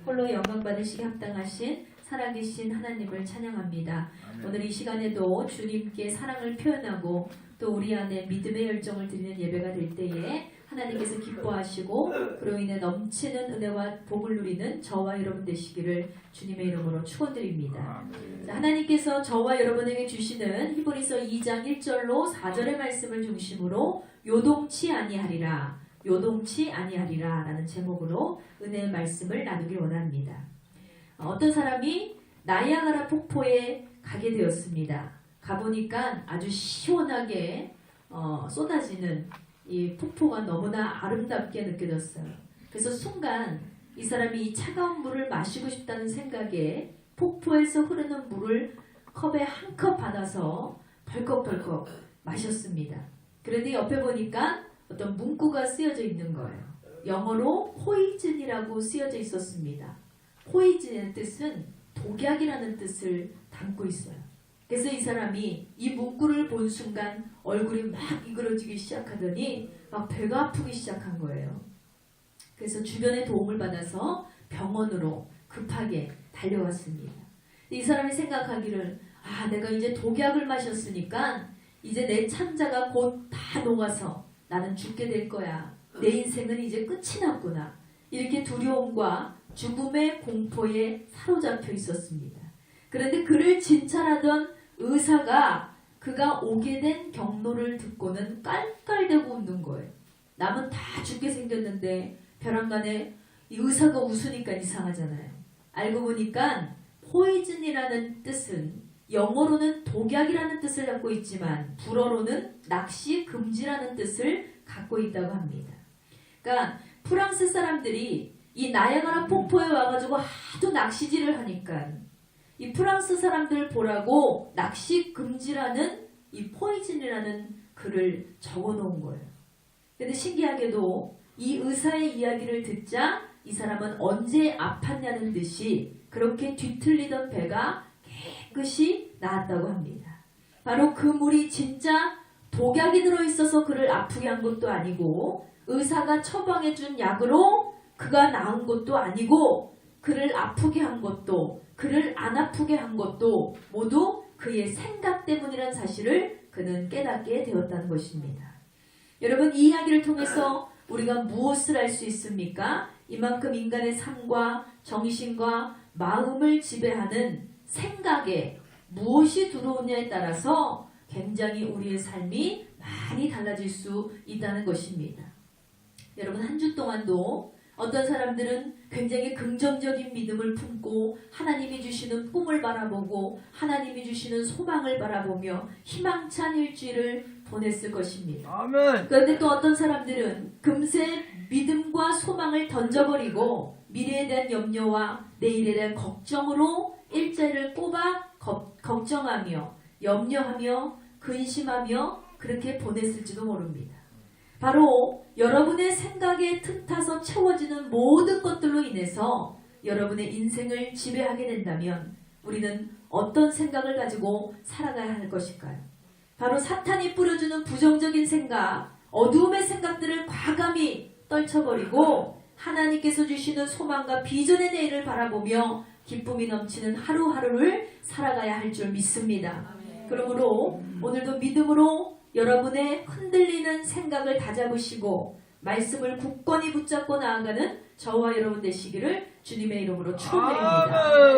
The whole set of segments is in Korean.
홀로 영광 받으시기 합당하신 살아계신 하나님을 찬양합니다. 아멘. 오늘 이 시간에도 주님께 사랑을 표현하고 또 우리 안에 믿음의 열정을 드리는 예배가 될 때에 하나님께서 기뻐하시고 그로 인해 넘치는 은혜와 복을 누리는 저와 여러분 되시기를 주님의 이름으로 축원드립니다. 아멘. 자, 하나님께서 저와 여러분에게 주시는 히브리서 2장 1절로 4절의 말씀을 중심으로 요동치 아니하리라 라는 제목으로 은혜의 말씀을 나누길 원합니다. 어떤 사람이 나이아가라 폭포에 가게 되었습니다. 가보니까 아주 시원하게 쏟아지는 이 폭포가 너무나 아름답게 느껴졌어요. 그래서 순간 이 사람이 이 차가운 물을 마시고 싶다는 생각에 폭포에서 흐르는 물을 컵에 한 컵 받아서 벌컥벌컥 마셨습니다. 그런데 옆에 보니까 어떤 문구가 쓰여져 있는 거예요. 영어로 포이즌이라고 쓰여져 있었습니다. 포이즌의 뜻은 독약이라는 뜻을 담고 있어요. 그래서 이 사람이 이 문구를 본 순간 얼굴이 막 이그러지기 시작하더니 막 배가 아프기 시작한 거예요. 그래서 주변의 도움을 받아서 병원으로 급하게 달려왔습니다. 이 사람이 생각하기를 내가 이제 독약을 마셨으니까 이제 내 창자가 곧 다 녹아서 나는 죽게 될 거야. 내 인생은 이제 끝이 났구나. 이렇게 두려움과 죽음의 공포에 사로잡혀 있었습니다. 그런데 그를 진찰하던 의사가 그가 오게 된 경로를 듣고는 깔깔대고 웃는 거예요. 남은 다 죽게 생겼는데 벼랑간에 이 의사가 웃으니까 이상하잖아요. 알고 보니까 포이즌이라는 뜻은 영어로는 독약이라는 뜻을 갖고 있지만 불어로는 낚시 금지라는 뜻을 갖고 있다고 합니다. 그러니까 프랑스 사람들이 이 나야가라 폭포에 와가지고 하도 낚시질을 하니까 이 프랑스 사람들 보라고 낚시 금지라는 이 포이즌이라는 글을 적어 놓은 거예요. 근데 신기하게도 이 의사의 이야기를 듣자 이 사람은 언제 아팠냐는 듯이 그렇게 뒤틀리던 배가 깨끗이 나았다고 합니다. 바로 그 물이 진짜 독약이 들어있어서 그를 아프게 한 것도 아니고 의사가 처방해준 약으로 그가 나은 것도 아니고 그를 아프게 한 것도 그를 안 아프게 한 것도 모두 그의 생각 때문이라는 사실을 그는 깨닫게 되었다는 것입니다. 여러분, 이 이야기를 통해서 우리가 무엇을 알 수 있습니까? 이만큼 인간의 삶과 정신과 마음을 지배하는 생각에 무엇이 들어오냐에 따라서 굉장히 우리의 삶이 많이 달라질 수 있다는 것입니다. 여러분, 한 주 동안도 어떤 사람들은 굉장히 긍정적인 믿음을 품고 하나님이 주시는 꿈을 바라보고 하나님이 주시는 소망을 바라보며 희망찬 일주일을 보냈을 것입니다. 아멘. 그런데 또 어떤 사람들은 금세 믿음과 소망을 던져버리고 미래에 대한 염려와 내일에 대한 걱정으로 일자리를 뽑아 걱정하며 염려하며 근심하며 그렇게 보냈을지도 모릅니다. 바로 여러분의 생각에 틈타서 채워지는 모든 것들로 인해서 여러분의 인생을 지배하게 된다면 우리는 어떤 생각을 가지고 살아가야 할 것일까요? 바로 사탄이 뿌려주는 부정적인 생각, 어두움의 생각들을 과감히 떨쳐버리고 하나님께서 주시는 소망과 비전의 내일을 바라보며 기쁨이 넘치는 하루하루를 살아가야 할 줄 믿습니다. 그러므로 오늘도 믿음으로 여러분의 흔들리는 생각을 다잡으시고 말씀을 굳건히 붙잡고 나아가는 저와 여러분 되시기를 주님의 이름으로 축원드립니다.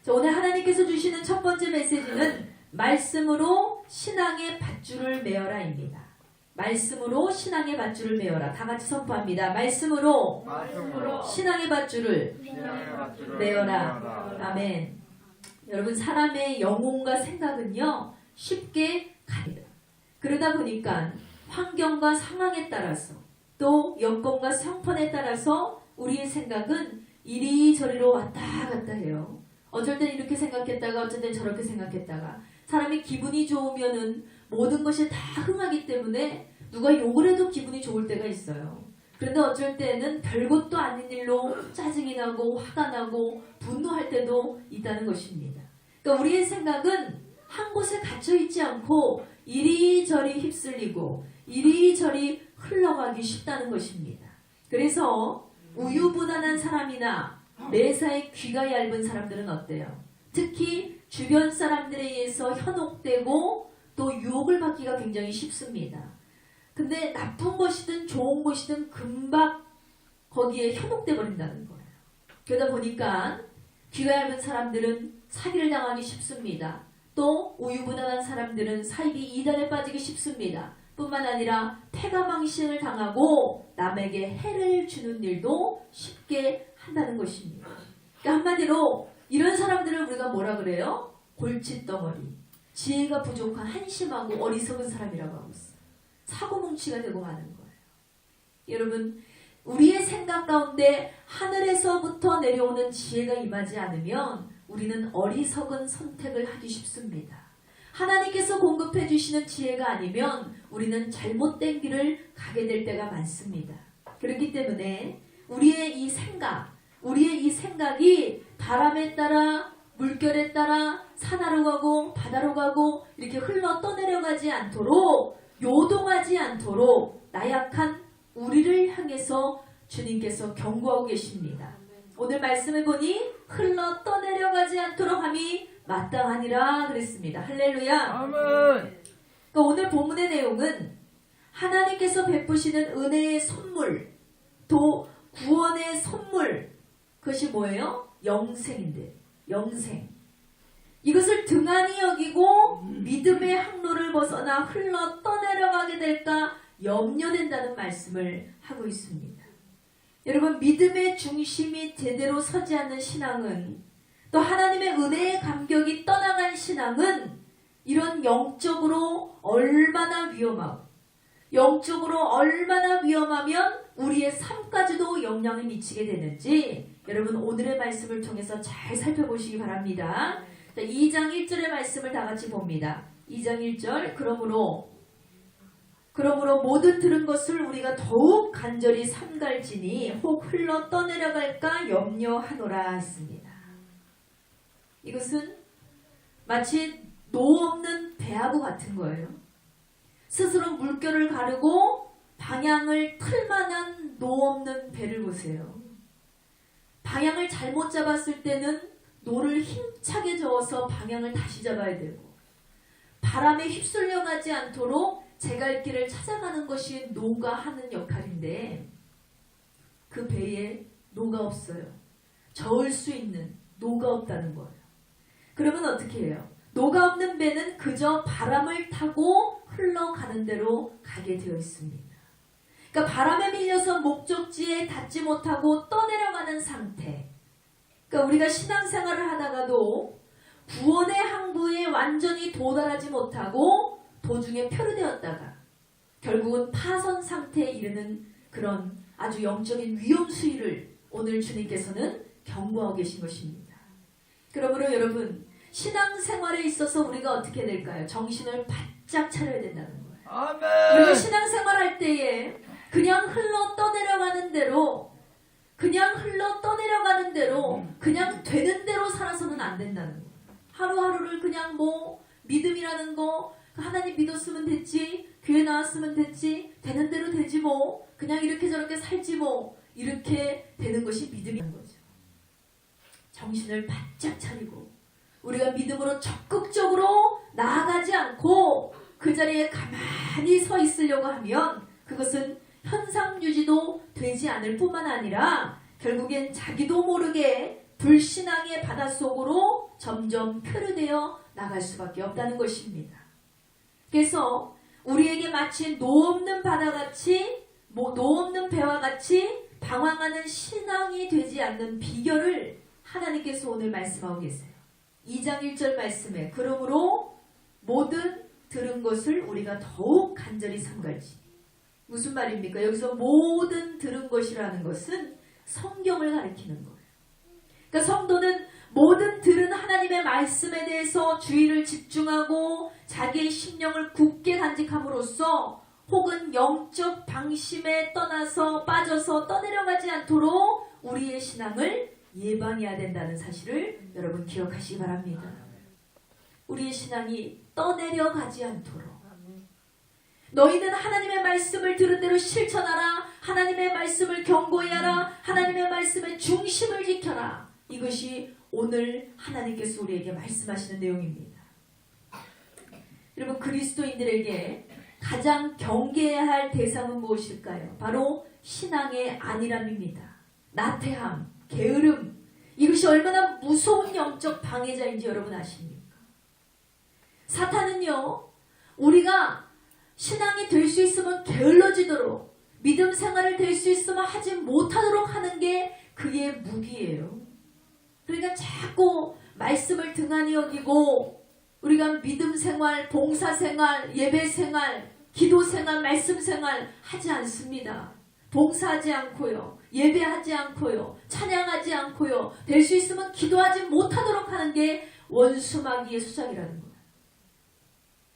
오늘 하나님께서 주시는 첫 번째 메시지는 말씀으로 신앙의 밧줄을 메어라입니다. 말씀으로 신앙의 밧줄을 메어라. 다 같이 선포합니다. 말씀으로 신앙의 밧줄을 메어라. 아멘. 여러분, 사람의 영혼과 생각은요 쉽게 가리다. 그러다 보니까 환경과 상황에 따라서 또 여건과 형편에 따라서 우리의 생각은 이리저리로 왔다 갔다 해요. 어쩔 땐 이렇게 생각했다가 어쩔 땐 저렇게 생각했다가 사람이 기분이 좋으면은 모든 것이 다 흥하기 때문에 누가 욕을 해도 기분이 좋을 때가 있어요. 그런데 어쩔 때는 별것도 아닌 일로 짜증이 나고 화가 나고 분노할 때도 있다는 것입니다. 그러니까 우리의 생각은 한 곳에 갇혀있지 않고 이리저리 휩쓸리고 이리저리 흘러가기 쉽다는 것입니다. 그래서 우유부단한 사람이나 매사에 귀가 얇은 사람들은 어때요? 특히 주변 사람들에 의해서 현혹되고 또 유혹을 받기가 굉장히 쉽습니다. 근데 나쁜 것이든 좋은 것이든 금방 거기에 현혹돼 버린다는 거예요. 그러다 보니까 귀가 얇은 사람들은 사기를 당하기 쉽습니다. 또 우유부단한 사람들은 사이비 이단에 빠지기 쉽습니다. 뿐만 아니라 패가망신을 당하고 남에게 해를 주는 일도 쉽게 한다는 것입니다. 그러니까 한마디로 이런 사람들을 우리가 뭐라 그래요? 골칫덩어리, 지혜가 부족한 한심하고 어리석은 사람이라고 하고 있어요. 사고뭉치가 되고 마는 거예요. 여러분, 우리의 생각 가운데 하늘에서부터 내려오는 지혜가 임하지 않으면 우리는 어리석은 선택을 하기 쉽습니다. 하나님께서 공급해 주시는 지혜가 아니면 우리는 잘못된 길을 가게 될 때가 많습니다. 그렇기 때문에 우리의 이 생각이 바람에 따라 물결에 따라 산하로 가고 바다로 가고 이렇게 흘러 떠내려가지 않도록, 요동하지 않도록 나약한 우리를 향해서 주님께서 경고하고 계십니다. 오늘 말씀을 보니 흘러 떠내려가지 않도록 함이 마땅하니라 그랬습니다. 할렐루야. 아멘. 그러니까 오늘 본문의 내용은 하나님께서 베푸시는 은혜의 선물, 또 구원의 선물, 그것이 뭐예요? 영생인데, 영생. 이것을 등한히 여기고 믿음의 항로를 벗어나 흘러 떠내려가게 될까 염려된다는 말씀을 하고 있습니다. 여러분, 믿음의 중심이 제대로 서지 않는 신앙은, 또 하나님의 은혜의 감격이 떠나간 신앙은 이런 영적으로 얼마나 위험하면 우리의 삶까지도 영향을 미치게 되는지 여러분 오늘의 말씀을 통해서 잘 살펴보시기 바랍니다. 2장 1절의 말씀을 다 같이 봅니다. 2장 1절 그러므로 모든 들은 것을 우리가 더욱 간절히 삼갈지니 혹 흘러 떠내려갈까 염려하노라 했습니다. 이것은 마치 노 없는 배하고 같은 거예요. 스스로 물결을 가르고 방향을 틀 만한 노 없는 배를 보세요. 방향을 잘못 잡았을 때는 노를 힘차게 저어서 방향을 다시 잡아야 되고, 바람에 휩쓸려 가지 않도록 제 갈 길을 찾아가는 것이 노가 하는 역할인데 그 배에 노가 없어요. 저을 수 있는 노가 없다는 거예요. 그러면 어떻게 해요? 노가 없는 배는 그저 바람을 타고 흘러가는 대로 가게 되어 있습니다. 그러니까 바람에 밀려서 목적지에 닿지 못하고 떠내려가는 상태. 그러니까 우리가 신앙생활을 하다가도 구원의 항구에 완전히 도달하지 못하고 도중에 표류되었다가 결국은 파선 상태에 이르는 그런 아주 영적인 위험 수위를 오늘 주님께서는 경고하고 계신 것입니다. 그러므로 여러분, 신앙생활에 있어서 우리가 어떻게 될까요? 정신을 바짝 차려야 된다는 거예요. 아멘. 우리가 신앙생활 할 때에 그냥 흘러 떠내려가는 대로 그냥 되는 대로 살아서는 안 된다는 거예요. 하루하루를 그냥 믿음이라는 거 하나님 믿었으면 됐지, 교회 나왔으면 됐지, 되는 대로 되지 뭐, 그냥 이렇게 저렇게 살지 뭐, 이렇게 되는 것이 믿음인 거죠. 정신을 바짝 차리고 우리가 믿음으로 적극적으로 나아가지 않고 그 자리에 가만히 서 있으려고 하면 그것은 현상 유지도 되지 않을 뿐만 아니라 결국엔 자기도 모르게 불신앙의 바닷속으로 점점 표류되어 나갈 수밖에 없다는 것입니다. 그래서 우리에게 마치 노 없는 바다같이 노 없는 배와 같이 방황하는 신앙이 되지 않는 비결을 하나님께서 오늘 말씀하고 계세요. 2장 1절 말씀에 그러므로 모든 들은 것을 우리가 더욱 간절히 삼갈지. 무슨 말입니까? 여기서 모든 들은 것이라는 것은 성경을 가리키는 거예요. 그러니까 성도는 모든 들은 하나님의 말씀에 대해서 주의를 집중하고 자기의 심령을 굳게 간직함으로써 혹은 영적 방심에 빠져서 떠내려가지 않도록 우리의 신앙을 예방해야 된다는 사실을 여러분 기억하시기 바랍니다. 우리의 신앙이 떠내려가지 않도록 너희는 하나님의 말씀을 들은 대로 실천하라. 하나님의 말씀을 경고히 하라. 하나님의 말씀의 중심을 지켜라. 이것이 오늘 하나님께서 우리에게 말씀하시는 내용입니다. 여러분, 그리스도인들에게 가장 경계해야 할 대상은 무엇일까요? 바로 신앙의 안일함입니다. 나태함, 게으름, 이것이 얼마나 무서운 영적 방해자인지 여러분 아십니까? 사탄은요, 우리가 신앙이 될 수 있으면 게을러지도록, 믿음 생활을 될 수 있으면 하지 못하도록 하는 게 그의 무기예요. 그러니까 자꾸 말씀을 등한히 여기고 우리가 믿음 생활, 봉사 생활, 예배 생활, 기도 생활, 말씀 생활 하지 않습니다. 봉사하지 않고요. 예배하지 않고요. 찬양하지 않고요. 될 수 있으면 기도하지 못하도록 하는 게 원수마귀의 수작이라는 거예요.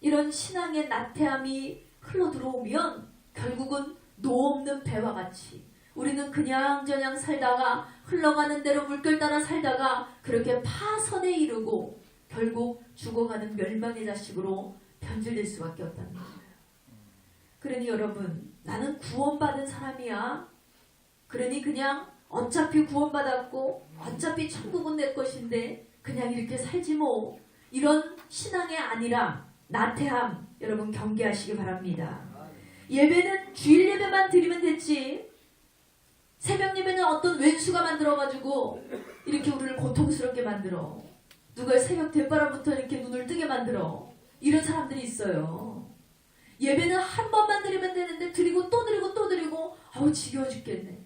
이런 신앙의 나태함이 흘러들어오면 결국은 노 없는 배와 같이 우리는 그냥저냥 살다가 흘러가는 대로 물결 따라 살다가 그렇게 파선에 이르고 결국 죽어가는 멸망의 자식으로 변질될 수밖에 없다는 거예요. 그러니 여러분, 나는 구원받은 사람이야. 그러니 그냥 어차피 구원받았고 어차피 천국은 내 것인데 그냥 이렇게 살지 뭐. 이런 신앙의 안일함, 나태함 여러분 경계하시기 바랍니다. 예배는 주일 예배만 드리면 됐지. 새벽 예배는 어떤 왼수가 만들어가지고 이렇게 우리를 고통스럽게 만들어. 누가 새벽 대바람부터 이렇게 눈을 뜨게 만들어. 이런 사람들이 있어요. 예배는 한 번만 드리면 되는데 드리고 또 드리고 또 드리고 아우 지겨워 죽겠네.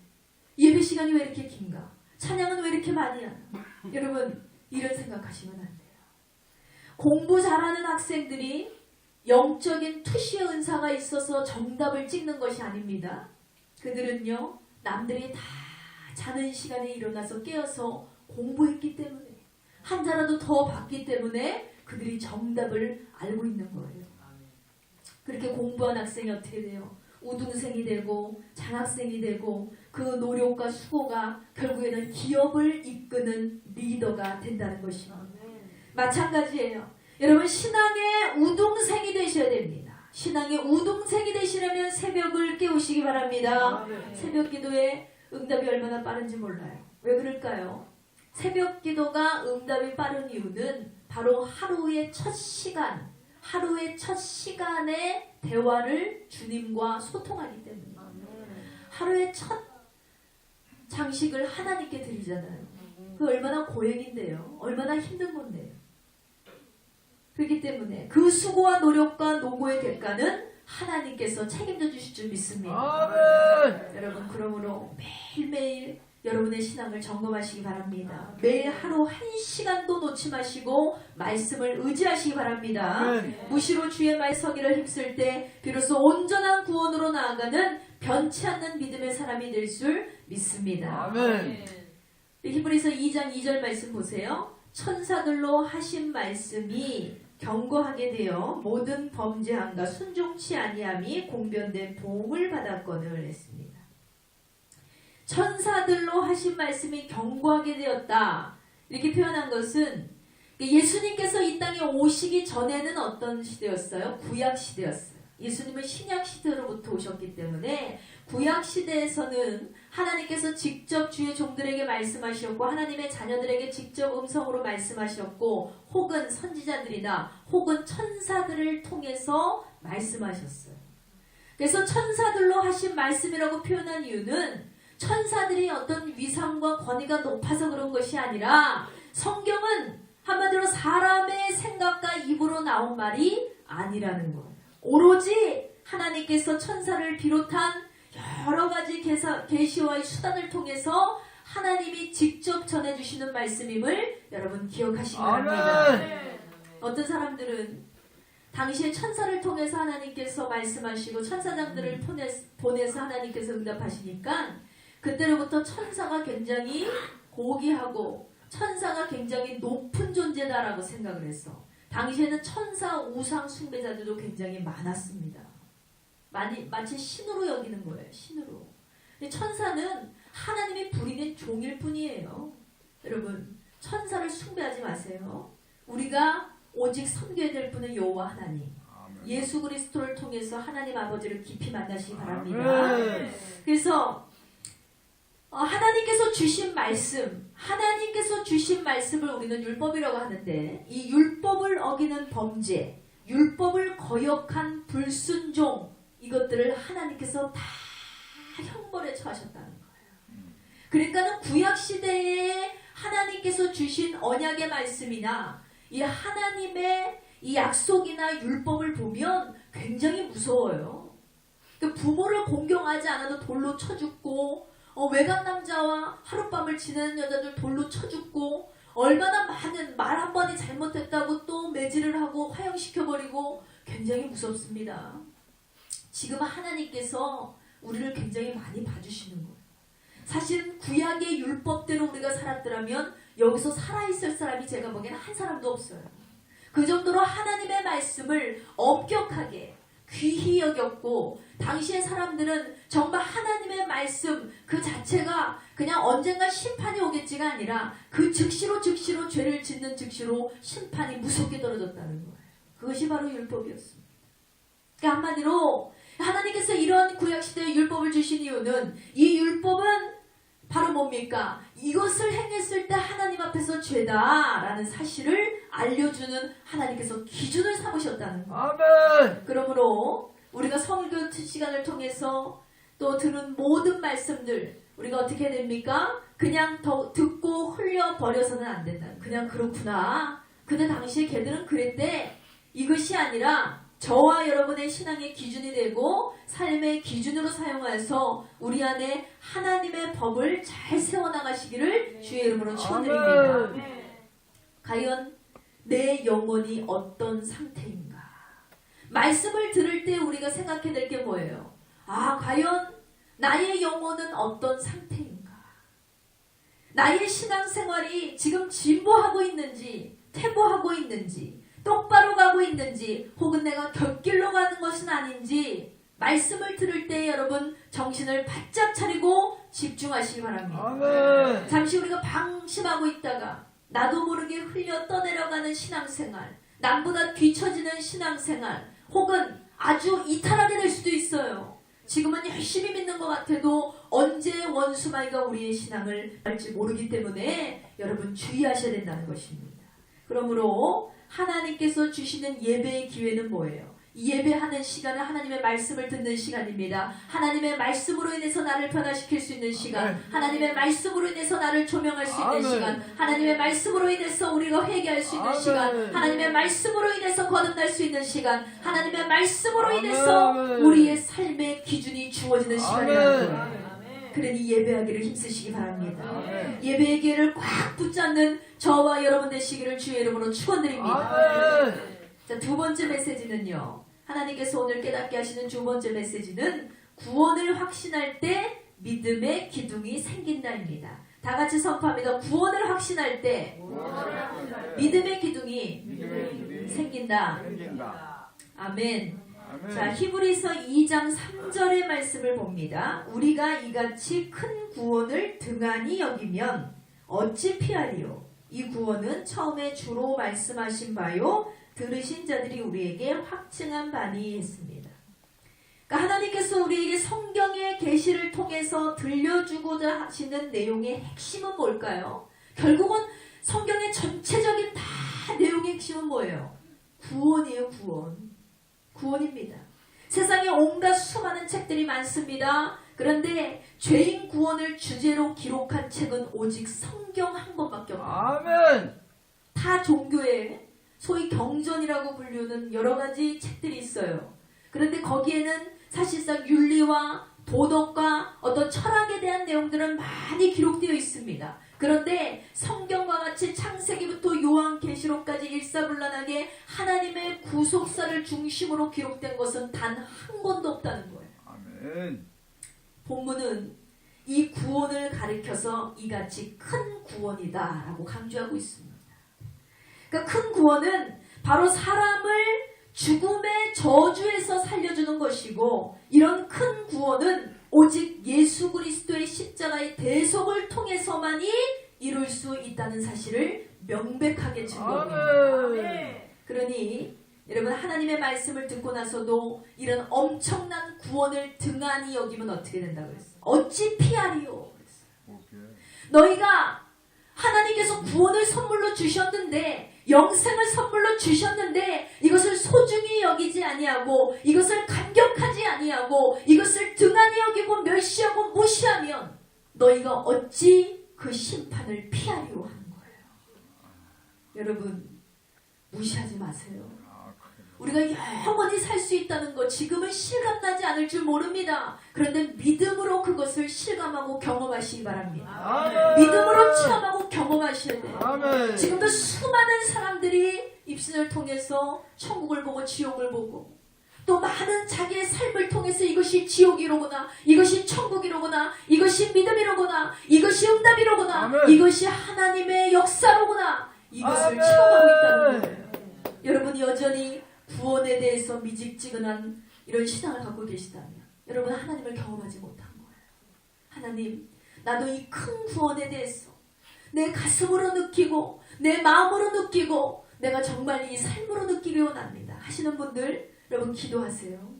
예배 시간이 왜 이렇게 긴가? 찬양은 왜 이렇게 많이 하나? 여러분 이런 생각하시면 안 돼요. 공부 잘하는 학생들이 영적인 투시의 은사가 있어서 정답을 찍는 것이 아닙니다. 그들은요, 남들이 다 자는 시간에 일어나서 깨어서 공부했기 때문에 한 자라도 더 받기 때문에 그들이 정답을 알고 있는 거예요. 그렇게 공부한 학생이 어떻게 돼요? 우등생이 되고 장학생이 되고 그 노력과 수고가 결국에는 기업을 이끄는 리더가 된다는 것입니다. 마찬가지예요. 여러분 신앙의 우등생이 되셔야 됩니다. 신앙의 우등생이 되시려면 새벽을 깨우시기 바랍니다. 새벽 기도의 응답이 얼마나 빠른지 몰라요. 왜 그럴까요? 새벽 기도가 응답이 빠른 이유는 바로 하루의 첫 시간의 대화를 주님과 소통하기 때문에 하루의 첫 장식을 하나님께 드리잖아요. 그 얼마나 고행인데요. 얼마나 힘든 건데요. 그렇기 때문에 그 수고와 노력과 노고의 대가는 하나님께서 책임져 주실 줄 믿습니다. 여러분 그러므로 매일매일 여러분의 신앙을 점검하시기 바랍니다. 매일 하루 1시간도 놓지 마시고 말씀을 의지하시기 바랍니다. 무시로 주의 말 서기를 힘쓸 때 비로소 온전한 구원으로 나아가는 변치 않는 믿음의 사람이 될 줄 믿습니다. 아멘. 히브리서 2장 2절 말씀 보세요. 천사들로 하신 말씀이 경고하게 되어 모든 범죄함과 순종치 아니함이 공변된 보응을 받았거늘 했습니다. 천사들로 하신 말씀이 경고하게 되었다. 이렇게 표현한 것은 예수님께서 이 땅에 오시기 전에는 어떤 시대였어요? 구약 시대였어요. 예수님은 신약 시대로부터 오셨기 때문에 구약 시대에서는 하나님께서 직접 주의 종들에게 말씀하셨고 하나님의 자녀들에게 직접 음성으로 말씀하셨고 혹은 선지자들이나 혹은 천사들을 통해서 말씀하셨어요. 그래서 천사들로 하신 말씀이라고 표현한 이유는 천사들이 어떤 위상과 권위가 높아서 그런 것이 아니라 성경은 한마디로 사람의 생각과 입으로 나온 말이 아니라는 거예요. 오로지 하나님께서 천사를 비롯한 여러 가지 계시와의 수단을 통해서 하나님이 직접 전해주시는 말씀임을 여러분 기억하시기 바랍니다. 어떤 사람들은 당시에 천사를 통해서 하나님께서 말씀하시고 천사장들을 보내서 하나님께서 응답하시니까 그때로부터 천사가 굉장히 고귀하고 천사가 굉장히 높은 존재다라고 생각을 했어. 당시에는 천사 우상 숭배자들도 굉장히 많았습니다. 마치 신으로 여기는 거예요. 신으로. 근데 천사는 하나님이 부리는 종일 뿐이에요. 여러분 천사를 숭배하지 마세요. 우리가 오직 섬겨야 될 분은 여호와 하나님. 예수 그리스도를 통해서 하나님 아버지를 깊이 만나시기 바랍니다. 그래서 하나님께서 주신 말씀을 우리는 율법이라고 하는데, 이 율법을 어기는 범죄, 율법을 거역한 불순종, 이것들을 하나님께서 다 형벌에 처하셨다는 거예요. 그러니까는 구약 시대에 하나님께서 주신 언약의 말씀이나 이 하나님의 이 약속이나 율법을 보면 굉장히 무서워요. 그러니까 부모를 공경하지 않아도 돌로 쳐 죽고, 외간 남자와 하룻밤을 지내는 여자들 돌로 쳐 죽고, 얼마나 많은 말 한 번이 잘못했다고 또 매질을 하고 화형시켜버리고, 굉장히 무섭습니다. 지금 하나님께서 우리를 굉장히 많이 봐주시는 거예요. 사실 구약의 율법대로 우리가 살았더라면 여기서 살아있을 사람이 제가 보기에는 한 사람도 없어요. 그 정도로 하나님의 말씀을 엄격하게 귀히 여겼고, 당시의 사람들은 정말 하나님의 말씀 그 자체가 그냥 언젠가 심판이 오겠지가 아니라 그 즉시로 죄를 짓는 즉시로 심판이 무섭게 떨어졌다는 거예요. 그것이 바로 율법이었습니다. 그러니까 한마디로 하나님께서 이런 구약시대의 율법을 주신 이유는, 이 율법은 바로 뭡니까? 이것을 행했을 때 하나님 앞에서 죄다라는 사실을 알려주는 하나님께서 기준을 삼으셨다는 거예요. 아멘. 그러므로 우리가 성교 시간을 통해서 또 들은 모든 말씀들, 우리가 어떻게 됩니까? 그냥 더 듣고 흘려버려서는 안 된다. 그냥 그렇구나. 근데 당시에 걔들은 그랬대. 이것이 아니라 저와 여러분의 신앙의 기준이 되고 삶의 기준으로 사용해서 우리 안에 하나님의 법을 잘 세워나가시기를 주의 이름으로 축원드립니다. 과연 내 영혼이 어떤 상태인가? 말씀을 들을 때 우리가 생각해야 될 게 뭐예요? 과연 나의 영혼은 어떤 상태인가? 나의 신앙생활이 지금 진보하고 있는지 퇴보하고 있는지, 똑바로 가고 있는지, 혹은 내가 곁길로 가는 것은 아닌지, 말씀을 들을 때 여러분 정신을 바짝 차리고 집중하시기 바랍니다. 아멘. 잠시 우리가 방심하고 있다가 나도 모르게 흘려 떠내려가는 신앙생활, 남보다 뒤처지는 신앙생활, 혹은 아주 이탈하게 될 수도 있어요. 지금은 열심히 믿는 것 같아도 언제 원수마귀가 우리의 신앙을 할지 모르기 때문에 여러분 주의하셔야 된다는 것입니다. 그러므로 하나님께서 주시는 예배의 기회는 뭐예요? 이 예배하는 시간은 하나님의 말씀을 듣는 시간입니다. 하나님의 말씀으로 인해서 나를 변화시킬 수 있는 시간, 하나님의 말씀으로 인해서 나를 조명할 수 있는 시간, 하나님의 말씀으로 인해서 우리가 회개할 수 있는 시간, 하나님의 말씀으로 인해서 거듭날 수 있는 시간, 하나님의 말씀으로 인해서 우리의 삶의 기준이 주어지는 시간이라는 거예요. 그러니 예배하기를 힘쓰시기 바랍니다. 예배의 기회를 꽉 붙잡는 저와 여러분 되시기를 주의 이름으로 축원드립니다. 자, 두 번째 메시지는요, 하나님께서 오늘 깨닫게 하시는 두 번째 메시지는 구원을 확신할 때 믿음의 기둥이 생긴다입니다. 다 같이 선포합니다. 구원을 확신할 때 믿음의 기둥이 생긴다. 아멘. 자, 히브리서 2장 3절의 말씀을 봅니다. 우리가 이같이 큰 구원을 등한히 여기면 어찌 피하리요? 이 구원은 처음에 주로 말씀하신 바요, 들으신 자들이 우리에게 확증한 바니 했습니다. 그러니까 하나님께서 우리에게 성경의 계시를 통해서 들려주고자 하시는 내용의 핵심은 뭘까요? 결국은 성경의 전체적인 다 내용의 핵심은 뭐예요? 구원이에요. 구원입니다. 세상에 온갖 수많은 책들이 많습니다. 그런데 죄인 구원을 주제로 기록한 책은 오직 성경 한 권밖에 없어요. 아멘. 타 종교에 소위 경전이라고 불리는 여러 가지 책들이 있어요. 그런데 거기에는 사실상 윤리와 도덕과 어떤 철학에 대한 내용들은 많이 기록되어 있습니다. 그런데 성경과 같이 창세기부터 요한계시록까지 일사불란하게 하나님의 구속사를 중심으로 기록된 것은 단 한 권도 없다는 거예요. 아멘. 본문은 이 구원을 가리켜서 이같이 큰 구원이다 라고 강조하고 있습니다. 그러니까 큰 구원은 바로 사람을 죽음의 저주에서 살려주는 것이고, 이런 큰 구원은 오직 예수 그리스도의 십자가의 대속을 통해서만이 이룰 수 있다는 사실을 명백하게 증거합니다. 그러니 여러분 하나님의 말씀을 듣고 나서도 이런 엄청난 구원을 등한히 여기면 어떻게 된다고 그랬어요? 어찌 피하리요? 그랬어요. 너희가 하나님께서 구원을 선물로 주셨는데 영생을 선물로 주셨는데 이것을 소중히 여기지 아니하고 이것을 감격하지 아니하고 이것을 등한히 여기고 멸시하고 무시하면 너희가 어찌 그 심판을 피하리요 하는 거예요. 여러분 무시하지 마세요. 우리가 영원히 살 수 있다는 것 지금은 실감나지 않을 줄 모릅니다. 그런데 믿음으로 그것을 실감하고 경험하시기 바랍니다. 아멘. 믿음으로 체험하고 경험하셔야 돼요. 아멘. 지금도 수많은 사람들이 입신을 통해서 천국을 보고 지옥을 보고 또 많은 자기의 삶을 통해서 이것이 지옥이로구나 이것이 천국이로구나 이것이 믿음이로구나 이것이 응답이로구나 아멘. 이것이 하나님의 역사로구나 이것을 아멘. 체험하고 있다는 거예요. 여러분이 여전히 구원에 대해서 미직지근한 이런 신앙을 갖고 계시다면 여러분 하나님을 경험하지 못한 거예요. 하나님 나도 이 큰 구원에 대해서 내 가슴으로 느끼고 내 마음으로 느끼고 내가 정말 이 삶으로 느끼기 원합니다 하시는 분들 여러분 기도하세요.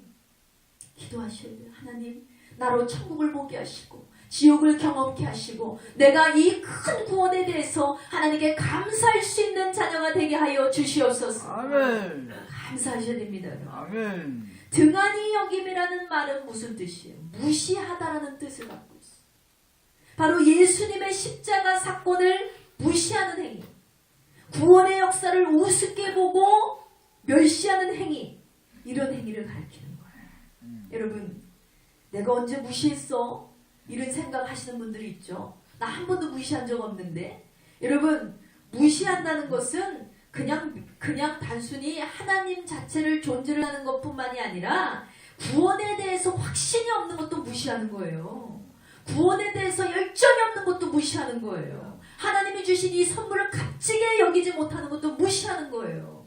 기도하셔야 돼요. 하나님 나로 천국을 보게 하시고 지옥을 경험케 하시고 내가 이 큰 구원에 대해서 하나님께 감사할 수 있는 자녀가 되게 하여 주시옵소서. 아멘. 감사하셔야 됩니다. 여러분. 아멘. 등한히 여김이라는 말은 무슨 뜻이에요? 무시하다라는 뜻을 갖고 있어요. 바로 예수님의 십자가 사건을 무시하는 행위, 구원의 역사를 우습게 보고 멸시하는 행위, 이런 행위를 가리키는 거예요. 여러분 내가 언제 무시했어? 이런 생각하시는 분들이 있죠. 나 한 번도 무시한 적 없는데. 여러분 무시한다는 것은 그냥 단순히 하나님 자체를 존재를 하는 것뿐만이 아니라 구원에 대해서 확신이 없는 것도 무시하는 거예요. 구원에 대해서 열정이 없는 것도 무시하는 거예요. 하나님이 주신 이 선물을 값지게 여기지 못하는 것도 무시하는 거예요.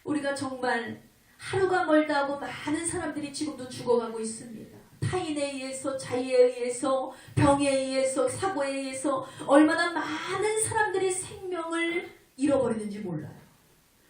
우리가 정말 하루가 멀다 하고 많은 사람들이 지금도 죽어가고 있습니다. 타인에 의해서, 자의에 의해서, 병에 의해서, 사고에 의해서 얼마나 많은 사람들이 생명을 잃어버리는지 몰라요.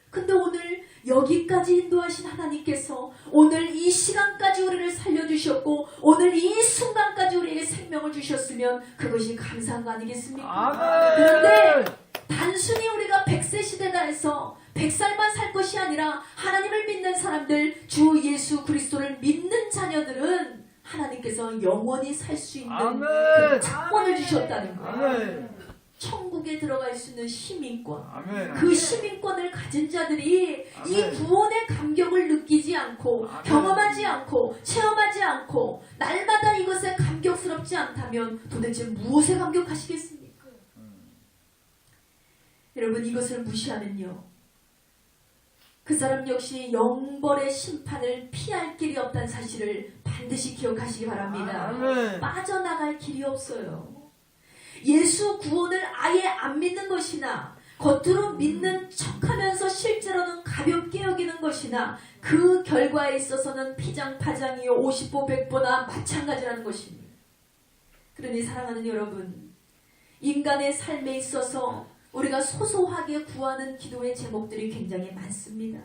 근데 오늘 여기까지 인도하신 하나님께서 오늘 이 시간까지 우리를 살려주셨고 오늘 이 순간까지 우리에게 생명을 주셨으면 그것이 감사한 거 아니겠습니까? 아멘. 그런데 단순히 우리가 100세 시대다 해서 100살만 살 것이 아니라 하나님을 믿는 사람들, 주 예수 그리스도를 믿는 자녀들은 하나님께서 영원히 살 수 있는 아멘. 그 특권을 주셨다는 거예요. 아멘. 천국에 들어갈 수 있는 시민권. 아멘. 그 시민권을 가진 자들이 아멘. 이 구원의 감격을 느끼지 않고 아멘. 경험하지 않고 체험하지 않고 날마다 이것에 감격스럽지 않다면 도대체 무엇에 감격하시겠습니까? 여러분 이것을 무시하면요 그 사람 역시 영벌의 심판을 피할 길이 없다는 사실을 반드시 기억하시기 바랍니다. 아멘. 빠져나갈 길이 없어요. 예수 구원을 아예 안 믿는 것이나 겉으로 믿는 척하면서 실제로는 가볍게 여기는 것이나 그 결과에 있어서는 피장파장이요 50보 100보나 마찬가지라는 것입니다. 그러니 사랑하는 여러분 인간의 삶에 있어서 우리가 소소하게 구하는 기도의 제목들이 굉장히 많습니다.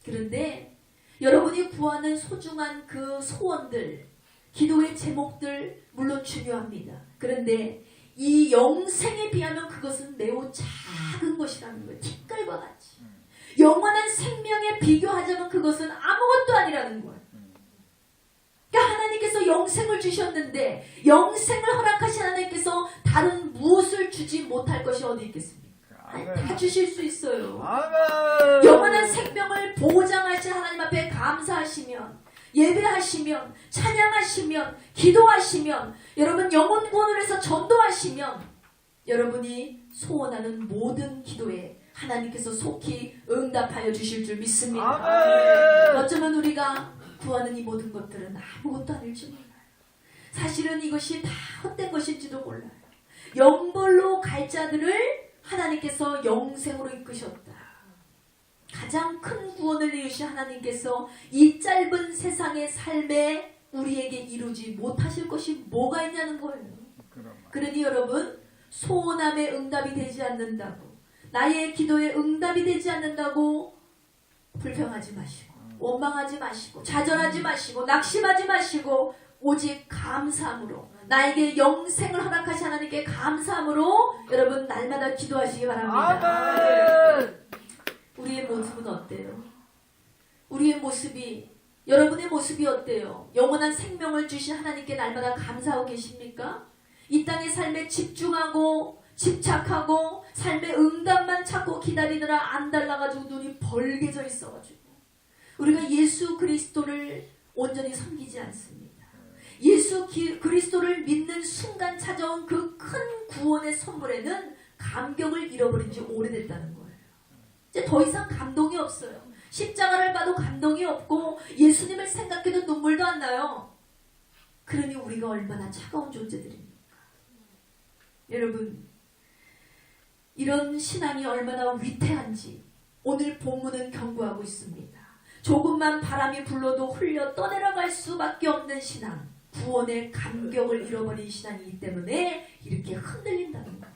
그런데 여러분이 구하는 소중한 그 소원들 기도의 제목들 물론 중요합니다. 그런데 이 영생에 비하면 그것은 매우 작은 것이라는 거예요. 티끌과 같이. 영원한 생명에 비교하자면 그것은 아무것도 아니라는 거예요. 그러니까 하나님께서 영생을 주셨는데 영생을 허락하신 하나님께서 다른 무엇을 주지 못할 것이 어디 있겠습니까? 다 주실 수 있어요. 아멘. 영원한 생명을 보장하신 하나님 앞에 감사하시면 예배하시면 찬양하시면 기도하시면 여러분 영혼 구원을 해서 전도하시면 여러분이 소원하는 모든 기도에 하나님께서 속히 응답하여 주실 줄 믿습니다. 아멘. 어쩌면 우리가 구하는 이 모든 것들은 아무것도 아닐지 몰라요. 사실은 이것이 다 헛된 것인지도 몰라요. 영벌로 갈 자들을 하나님께서 영생으로 이끄셨다. 가장 큰 구원을 이루신 하나님께서 이 짧은 세상의 삶에 우리에게 이루지 못하실 것이 뭐가 있냐는 거예요. 그러니 여러분 소원함에 응답이 되지 않는다고 나의 기도에 응답이 되지 않는다고 불평하지 마시고 원망하지 마시고 좌절하지 마시고 낙심하지 마시고 오직 감사함으로 나에게 영생을 허락하신 하나님께 감사함으로 여러분 날마다 기도하시기 바랍니다. 아멘. 우리의 모습은 어때요? 우리의 모습이 여러분의 모습이 어때요? 영원한 생명을 주신 하나님께 날마다 감사하고 계십니까? 이 땅의 삶에 집중하고 집착하고 삶의 응답만 찾고 기다리느라 안 달라가지고 눈이 벌게져 있어가지고 우리가 예수 그리스도를 온전히 섬기지 않습니다. 예수 그리스도를 믿는 순간 찾아온 그 큰 구원의 선물에는 감격을 잃어버린 지 오래됐다는 거예요. 이제 더 이상 감동이 없어요. 십자가를 봐도 감동이 없고 예수님을 생각해도 눈물도 안 나요. 그러니 우리가 얼마나 차가운 존재들입니까? 여러분, 이런 신앙이 얼마나 위태한지 오늘 본문은 경고하고 있습니다. 조금만 바람이 불러도 흘려 떠내려갈 수밖에 없는 신앙, 구원의 감격을 잃어버린 신앙이기 때문에 이렇게 흔들린다는 거예요.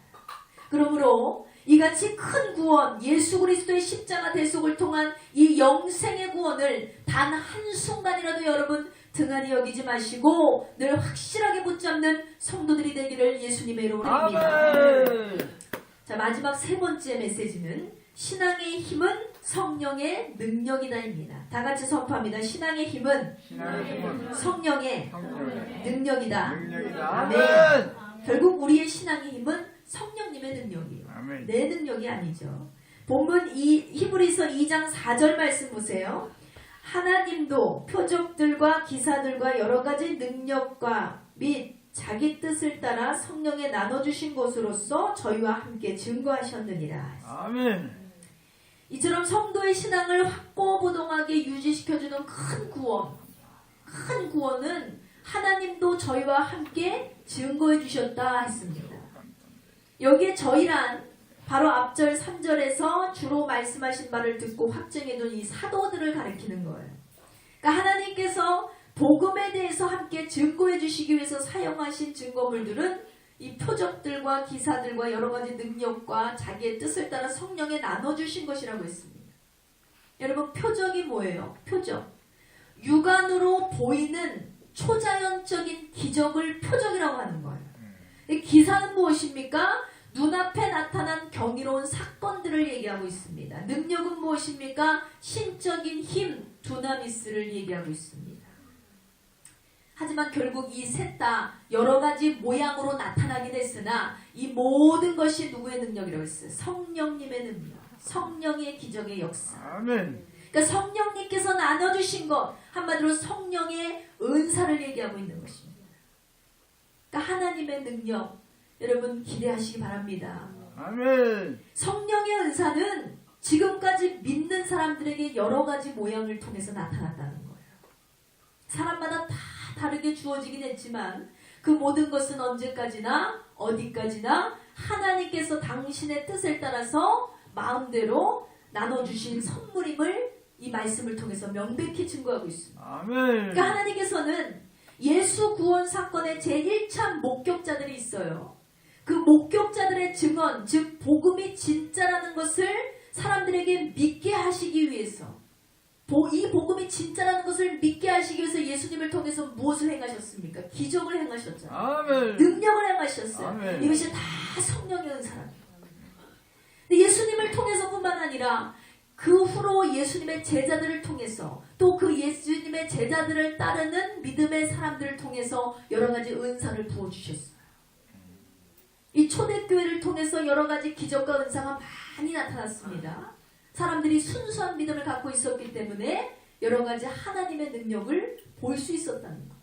그러므로 이같이 큰 구원, 예수 그리스도의 십자가 대속을 통한 이 영생의 구원을 단 한순간이라도 여러분 등한히 여기지 마시고 늘 확실하게 붙잡는 성도들이 되기를 예수님의 이름으로 합니다. 자, 마지막 세 번째 메시지는 신앙의 힘은 성령의 능력이다입니다. 다 같이 선포합니다. 신앙의 힘은 성령의 능력이다. 아멘. 결국 우리의 신앙의 힘은 성령님의 능력이에요. 아멘. 내 능력이 아니죠. 본문 히브리서 2장 4절 말씀 보세요. 하나님도 표적들과 기사들과 여러 가지 능력과 및 자기 뜻을 따라 성령에 나눠주신 것으로서 저희와 함께 증거하셨느니라. 아멘. 이처럼 성도의 신앙을 확고부동하게 유지시켜주는 큰 구원은 하나님도 저희와 함께 증거해 주셨다 했습니다. 여기에 저희란 바로 앞절 3절에서 주로 말씀하신 말을 듣고 확증해둔 이 사도들을 가리키는 거예요. 그러니까 하나님께서 복음에 대해서 함께 증거해 주시기 위해서 사용하신 증거물들은 이 표적들과 기사들과 여러 가지 능력과 자기의 뜻을 따라 성령에 나눠주신 것이라고 했습니다. 여러분, 표적이 뭐예요? 표적. 육안으로 보이는 초자연적인 기적을 표적이라고 하는 거예요. 기사는 무엇입니까? 눈앞에 나타난 경이로운 사건들을 얘기하고 있습니다. 능력은 무엇입니까? 신적인 힘, 두나미스를 얘기하고 있습니다. 하지만 결국 이 셋 다 여러 가지 모양으로 나타나긴 했으나 이 모든 것이 누구의 능력이라고 했어요? 성령님의 능력, 성령의 기적의 역사. 아멘. 그러니까 성령님께서 나눠주신 것, 한마디로 성령의 은사를 얘기하고 있는 것입니다. 그러니까 하나님의 능력, 여러분 기대하시기 바랍니다. 아멘. 성령의 은사는 지금까지 믿는 사람들에게 여러 가지 모양을 통해서 나타났다는 거예요. 사람마다 다 다르게 주어지긴 했지만 그 모든 것은 언제까지나 어디까지나 하나님께서 당신의 뜻을 따라서 마음대로 나눠주신 선물임을 이 말씀을 통해서 명백히 증거하고 있습니다. 아멘. 그러니까 하나님께서는 예수 구원 사건의 제1차 목격자들이 있어요. 그 목격자들의 증언, 즉 복음이 진짜라는 것을 사람들에게 믿게 하시기 위해서, 이 복음이 진짜라는 것을 믿게 하시기 위해서 예수님을 통해서 무엇을 행하셨습니까? 기적을 행하셨잖아요. 아멘. 능력을 행하셨어요. 아멘. 이것이 다 성령의 은사랍니다. 근데 예수님을 통해서뿐만 아니라 그 후로 예수님의 제자들을 통해서 또 그 예수님의 제자들을 따르는 믿음의 사람들을 통해서 여러 가지 은사를 부어주셨어요. 이 초대교회를 통해서 여러 가지 기적과 은사가 많이 나타났습니다. 사람들이 순수한 믿음을 갖고 있었기 때문에 여러 가지 하나님의 능력을 볼 수 있었다는 것.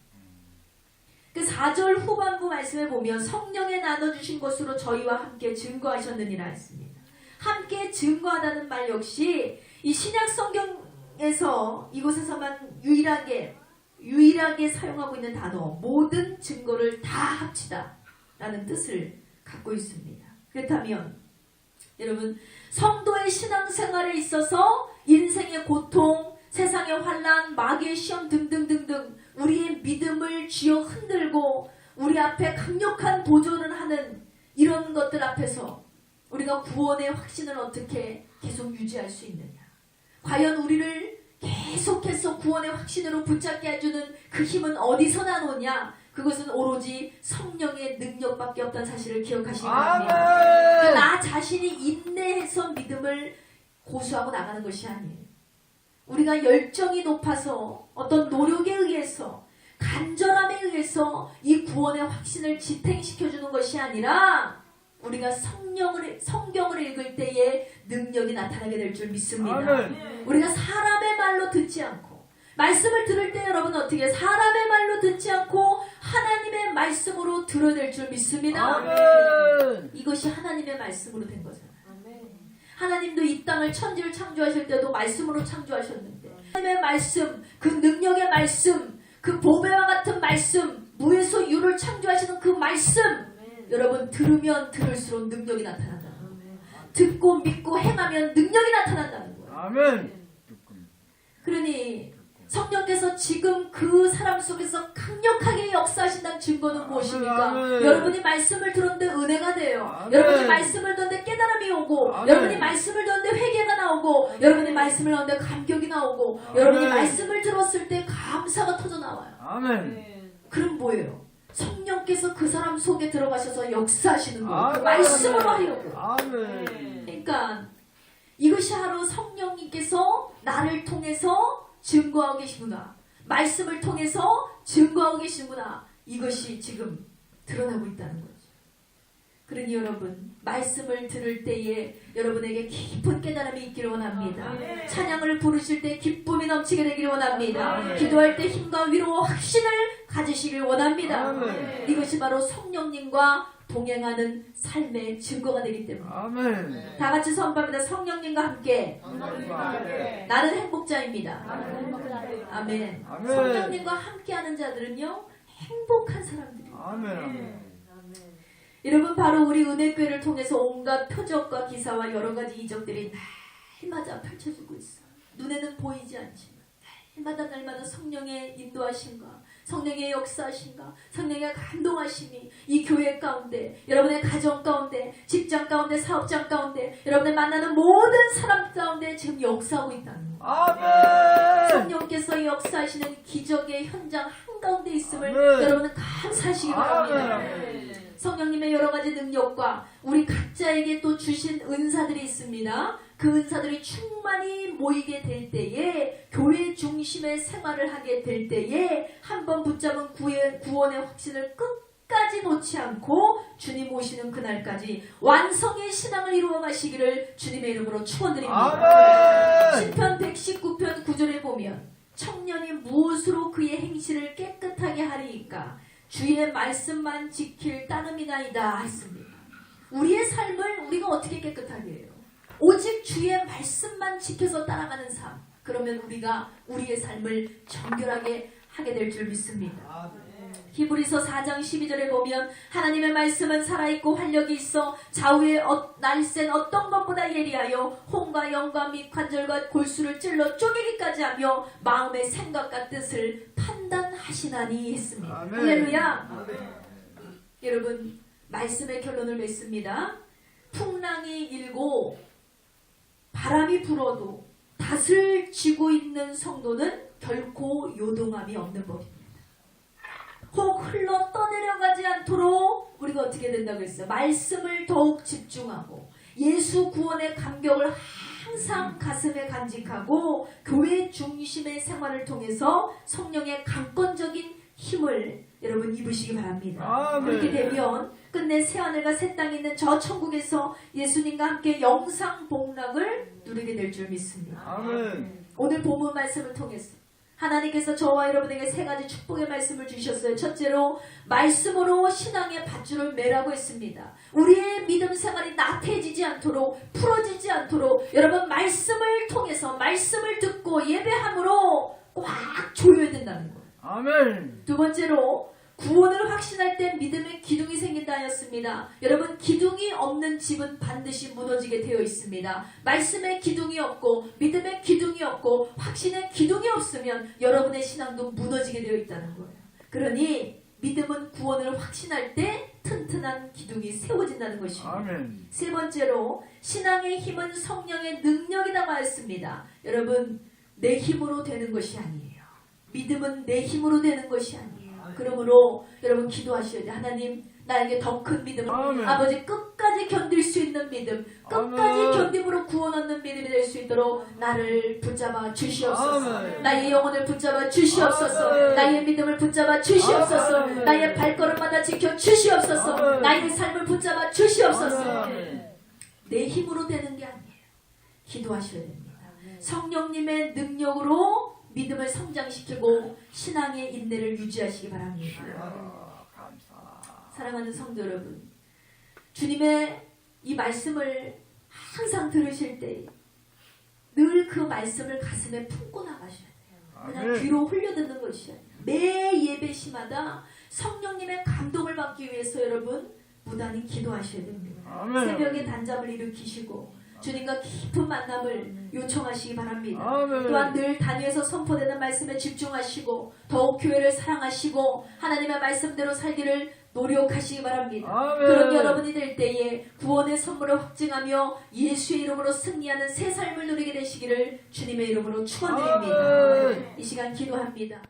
그 4절 후반부 말씀에 보면 성령에 나눠주신 것으로 저희와 함께 증거하셨느니라 했습니다. 함께 증거하다는 말 역시 이 신약 성경에서 이곳에서만 유일하게 사용하고 있는 단어, 모든 증거를 다 합치다 라는 뜻을 갖고 있습니다. 그렇다면 여러분, 성도의 신앙생활에 있어서 인생의 고통, 세상의 환난, 마귀의 시험 등등등등 우리의 믿음을 쥐어 흔들고 우리 앞에 강력한 도전을 하는 이런 것들 앞에서 우리가 구원의 확신을 어떻게 계속 유지할 수 있느냐? 과연 우리를 계속해서 구원의 확신으로 붙잡게 해주는 그 힘은 어디서 나오냐? 그것은 오로지 성령의 능력밖에 없다는 사실을 기억하시기 바랍니다. 아멘. 나 자신이 인내해서 믿음을 고수하고 나가는 것이 아니에요. 우리가 열정이 높아서 어떤 노력에 의해서 간절함에 의해서 이 구원의 확신을 지탱시켜주는 것이 아니라 우리가 성경을 읽을 때에 능력이 나타나게 될 줄 믿습니다. 아멘. 우리가 사람의 말로 듣지 않고 말씀을 들을 때 여러분 어떻게 사람의 말로 듣지 않고 하나님의 말씀으로 들어야 될 줄 믿습니다. 아멘. 이것이 하나님의 말씀으로 된 거잖아요. 하나님도 이 땅을 천지를 창조하실 때도 말씀으로 창조하셨는데 하나님의 말씀, 그 능력의 말씀, 그 보배와 같은 말씀, 무에서 유를 창조하시는 그 말씀 여러분 들으면 들을수록 능력이 나타난다. 듣고 믿고 행하면 능력이 나타난다는 거예요. 아멘. 그러니 성령께서 지금 그 사람 속에서 강력하게 역사하신다는 증거는 무엇입니까? 아멘. 여러분이 말씀을 들었는데 은혜가 돼요. 아멘. 여러분이 말씀을 듣는데 깨달음이 오고 아멘. 여러분이 말씀을 듣는데 회개가 나오고 여러분이 말씀을 듣는데 감격이 나오고 여러분이 말씀을 들었을 때 감사가 터져나와요. 아멘. 그럼 뭐예요? 성령께서 그 사람 속에 들어가셔서 역사하시는 거예요. 그 아멘. 말씀으로 하려고. 아멘. 그러니까 이것이 바로 성령님께서 나를 통해서 증거하고 계시구나. 말씀을 통해서 증거하고 계시구나. 이것이 지금 드러나고 있다는 거죠. 그러니 여러분 말씀을 들을 때에 여러분에게 깊은 깨달음이 있기를 원합니다. 찬양을 부르실 때 기쁨이 넘치게 되기를 원합니다. 기도할 때 힘과 위로와 확신을 가지시길 원합니다. 이것이 바로 성령님과 동행하는 삶의 증거가 되기 때문에 아멘. 다 같이 선포합니다. 성령님과 함께 나는 행복자입니다. 아멘. 아멘. 성령님과 함께하는 자들은요 행복한 사람들이에요. 아멘. 여러분 바로 우리 은혜교회를 통해서 온갖 표적과 기사와 여러 가지 이적들이 날마다 펼쳐지고 있어요. 눈에는 보이지 않지만 날마다 성령의 인도하심과 성령의 역사하심과 성령의 감동하심이 이 교회 가운데 여러분의 가정 가운데 직장 가운데 사업장 가운데 여러분의 만나는 모든 사람 가운데 지금 역사하고 있다는 거예요. 아멘. 성령께서 역사하시는 기적의 현장 한가운데 있음을 아멘. 여러분은 감사하시기 바랍니다. 아멘. 성령님의 여러 가지 능력과 우리 각자에게 또 주신 은사들이 있습니다. 그 은사들이 충만히 모이게 될 때에 교회 중심의 생활을 하게 될 때에 한번 붙잡은 구원의 확신을 끝까지 놓지 않고 주님 오시는 그날까지 완성의 신앙을 이루어 가시기를 주님의 이름으로 축원드립니다. 아멘. 시편 119편 9절에 보면 청년이 무엇으로 그의 행실을 깨끗하게 하리이까 주의 말씀만 지킬 따름이나이다 했습니다. 우리의 삶을 우리가 어떻게 깨끗하게 해요? 오직 주의 말씀만 지켜서 따라가는 삶. 그러면 우리가 우리의 삶을 정결하게 하게 될 줄 믿습니다. 히브리서 4장 12절에 보면 하나님의 말씀은 살아있고 활력이 있어 좌우의 날쌘 어떤 것보다 예리하여 혼과 영과 및 관절과 골수를 찔러 쪼개기까지 하며 마음의 생각과 뜻을 판단하시나니 했습니다. 아멘. 할렐루야. 여러분 말씀의 결론을 맺습니다. 풍랑이 일고 바람이 불어도 닷을 쥐고 있는 성도는 결코 요동함이 없는 법입니다. 혹 흘러 떠내려가지 않도록 우리가 어떻게 된다고 했어요? 말씀을 더욱 집중하고 예수 구원의 감격을 항상 가슴에 간직하고 교회 중심의 생활을 통해서 성령의 강권적인 힘을 여러분 입으시기 바랍니다. 아멘. 그렇게 되면 끝내 새하늘과 새 땅에 있는 저 천국에서 예수님과 함께 영상 복락을 누리게 될 줄 믿습니다. 아멘. 오늘 본문 말씀을 통해서 하나님께서 저와 여러분에게 세 가지 축복의 말씀을 주셨어요. 첫째로 말씀으로 신앙의 밧줄을 매라고 했습니다. 우리의 믿음 생활이 나태해지지 않도록 풀어지지 않도록 여러분 말씀을 통해서 말씀을 듣고 예배함으로 꽉 조여야 된다는 거예요. 아멘. 두 번째로 구원을 확신할 때 믿음의 기둥이 생긴다 하였습니다. 여러분 기둥이 없는 집은 반드시 무너지게 되어 있습니다. 말씀의 기둥이 없고 믿음의 기둥이 없고 확신의 기둥이 없으면 여러분의 신앙도 무너지게 되어 있다는 거예요. 그러니 믿음은 구원을 확신할 때 튼튼한 기둥이 세워진다는 것입니다. 아멘. 세 번째로 신앙의 힘은 성령의 능력이라고 했습니다. 여러분, 내 힘으로 되는 것이 아니에요. 믿음은 내 힘으로 되는 것이 아니에요. 그러므로 여러분 기도하셔야 돼요. 하나님, 나에게 더 큰 믿음을, 아멘. 아버지 끝까지 견딜 수 있는 믿음, 끝까지 아멘. 견딤으로 구원 얻는 믿음이 될 수 있도록 나를 붙잡아 주시옵소서. 아멘. 나의 영혼을 붙잡아 주시옵소서. 아멘. 나의 믿음을 붙잡아 주시옵소서. 아멘. 나의 발걸음마다 지켜 주시옵소서. 아멘. 나의 삶을 붙잡아 주시옵소서. 아멘. 내 힘으로 되는 게 아니에요. 기도하셔야 됩니다. 성령님의 능력으로 믿음을 성장시키고 신앙의 인내를 유지하시기 바랍니다. 아, 감사. 사랑하는 성도 여러분, 주님의 이 말씀을 항상 들으실 때 늘 그 말씀을 가슴에 품고 나가셔야 돼요. 그냥 아멘. 귀로 흘려듣는 것이 아니에요. 매 예배 시마다 성령님의 감동을 받기 위해서 여러분 무단히 기도하셔야 됩니다. 아멘. 새벽에 단잠을 일으키시고 주님과 깊은 만남을 요청하시기 바랍니다. 아멘. 또한 늘 단위에서 선포되는 말씀에 집중하시고 더욱 교회를 사랑하시고 하나님의 말씀대로 살기를 노력하시기 바랍니다. 아멘. 그런 여러분이 될 때에 구원의 선물을 확증하며 예수의 이름으로 승리하는 새 삶을 누리게 되시기를 주님의 이름으로 축원드립니다. 아멘. 이 시간 기도합니다.